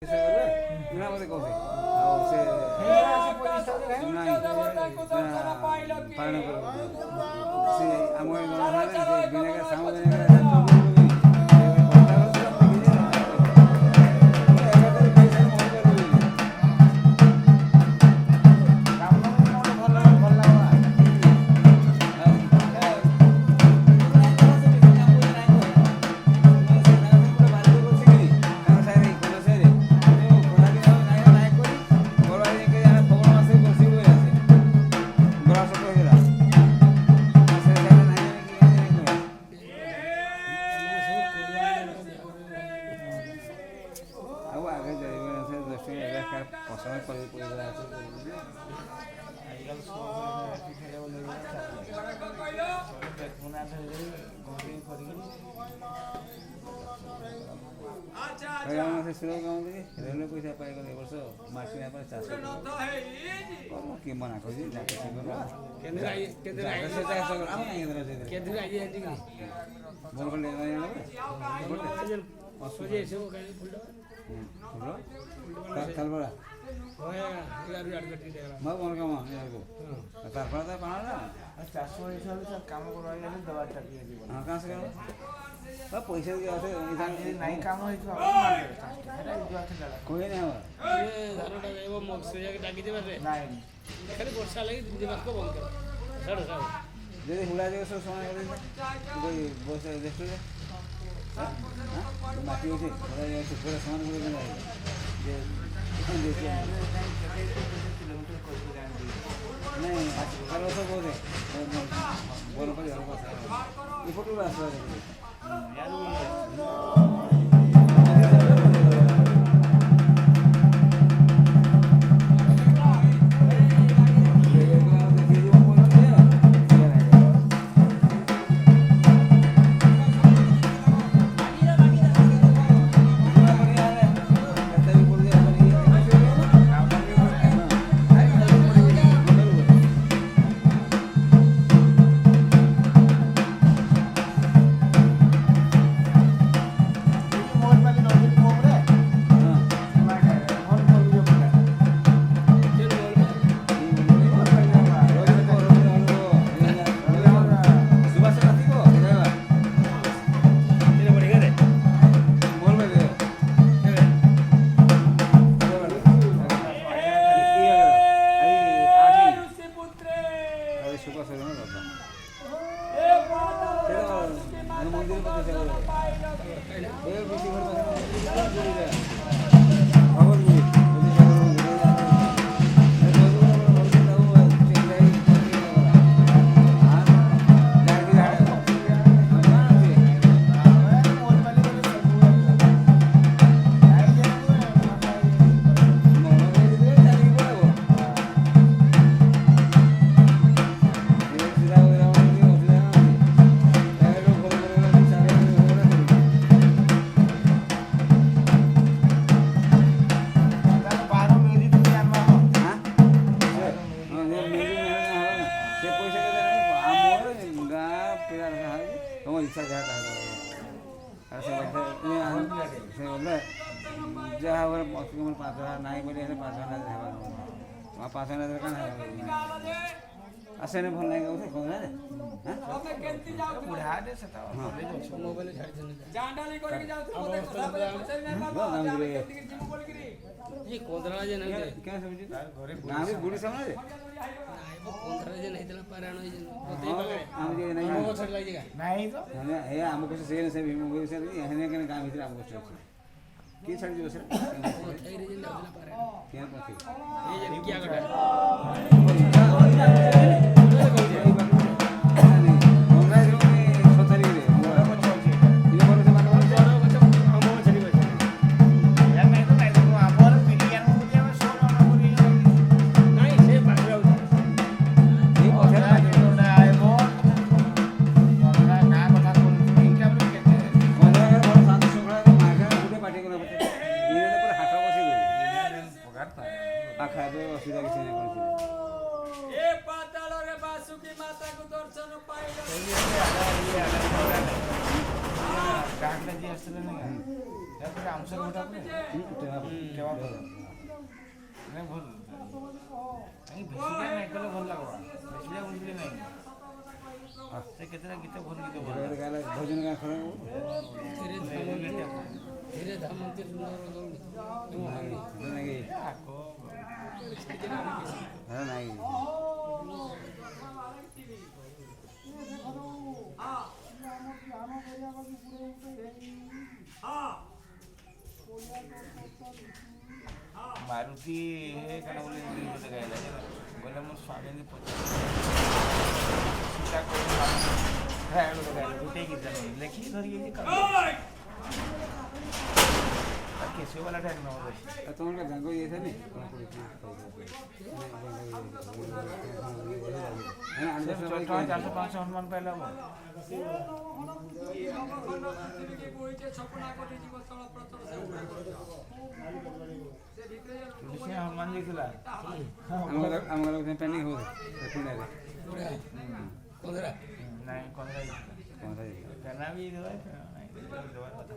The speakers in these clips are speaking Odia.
ମତେ କହୁଛି ଆଉ ସେ ପାଳନ କରିବ ସେ ଆମ ରେଲୱେ ପଇସା ପାଇଗଲେ ଏ ବର୍ଷ ମାଟି ନା ପରେ ଚାଷ କିଏ ମନା କରୁଛି ଚାଷ ହିସାବରେ କାମ କରିବା ପଇସା ନାଇଁ କାମ ହେଇଥିବ କହି ନାଇଁ ଖାଲି ବର୍ଷା ଲାଗି ଦିମାଗ ବନ୍ଦ କର ଯଦି ହୁଡ଼ା ଯାକ ସବୁ ସମାନ ବସ ଦେଖୁଥିଲେ ମାଟି ଅଛି ହୁଡ଼ା ଯାକ ପୁରା ସମାନ କରି ନାଇଁ ବର୍ଷ ବହୁତ ବର କରି ଏପଟକୁ ଆସିବା ଆସେନେ ଭଲ ନାହିଁ କହୁଛି କହୁନା ବୁଢ଼ୀ ସାମନାରେ ଆମ କଷ୍ଟ ସେ ଗାଁ ଭିତରେ ଆମ କଷ୍ଟ ଅଛି କିଏ ଛାଡ଼ିଯିବ ସେ ତାପରେ ଆମସର ଘଟା ପରେ କେବା ଭଲ ନାଇଁ ଭଲ କାହିଁ ବେଶୀଟା ନାଇଁ କଲେ ଭଲ ଲାଗବ ବେଶୀଟା ବୁଝିଲେ ନାଇଁ ସେ କେତେଟା ଗୀତ ଭଲ ଗୀତ ଭଲ ଭଜନ ଗାଁ ଖରା ଧୀରେ ଧାମ ନାଇଁ ମାରୁତି କାଣା ବୋଲି ଗୀତ ଗାଇଲା ବୋଲେ ମୋ ସ୍ୱାମୀ ସୀତା ଗୋଟେ ଗୀତ ଲେଖିକି ଧରିକି କେଶବାଲା ଟାଇମ୍ ନମ୍ବର ଅଛି তোমার গাঙ্গ ইয়েছে ଟଙ୍କା 400-500 ହନୁମାନ ପାଇଲା ମୋ ହନୁମାନ ଯାଇଥିଲା ଆମ ପେଣ୍ଡିଂ ହଉଛି ନାଇଁ କନ୍ଦରା ପେନା ବି ଦେବା କଥା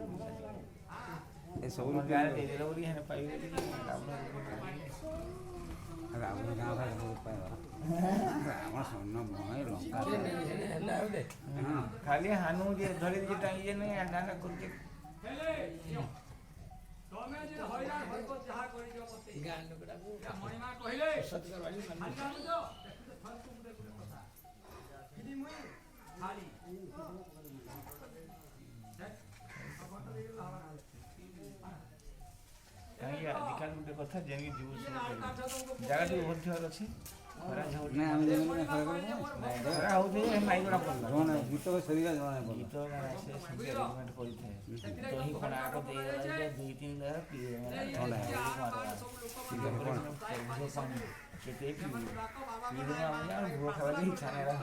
ଏସବୁ ଗାଁରେ ଦେଇଦେଲା ବୋଲି ହେନେ ପାଇବେ ରାବଣ ଗାଁ ଭାଇ ବହୁତ ପାଇବା ରାବଣ ସ୍ୱର୍ଣ୍ଣ ମୟ ଲଙ୍କା ଖାଲି ହାନୁ ଯେ ଧରି ଯେ ଟାଙ୍ଗିଏ ନାଇଁ ଆଣ୍ଡା କରୁଛେ କାହିଁକି ଆଜିକାଲି ଗୋଟେ କଥା ଯେମିତି ଯିବୁ ଜାଗାଟି ବହୁତ ଥିବାର ଅଛି ଖରା ହଉଛି ମାଇଗଡ଼ା ପଡ଼ିଲା ଗୀତ ସରିଲା ଜଣା ଗୀତ ସେ ଆରେଞ୍ଜମେଣ୍ଟ କରିଥାଏ ଦହି କଣା ଆଗ ଦେଇଦେଲା 2-3 ଲେୟାର ପିଇଦେଲା କେତେ ପିଇଦେଲା ଭୁଅ ଖାଇବାକୁ ଇଚ୍ଛା ନାହିଁ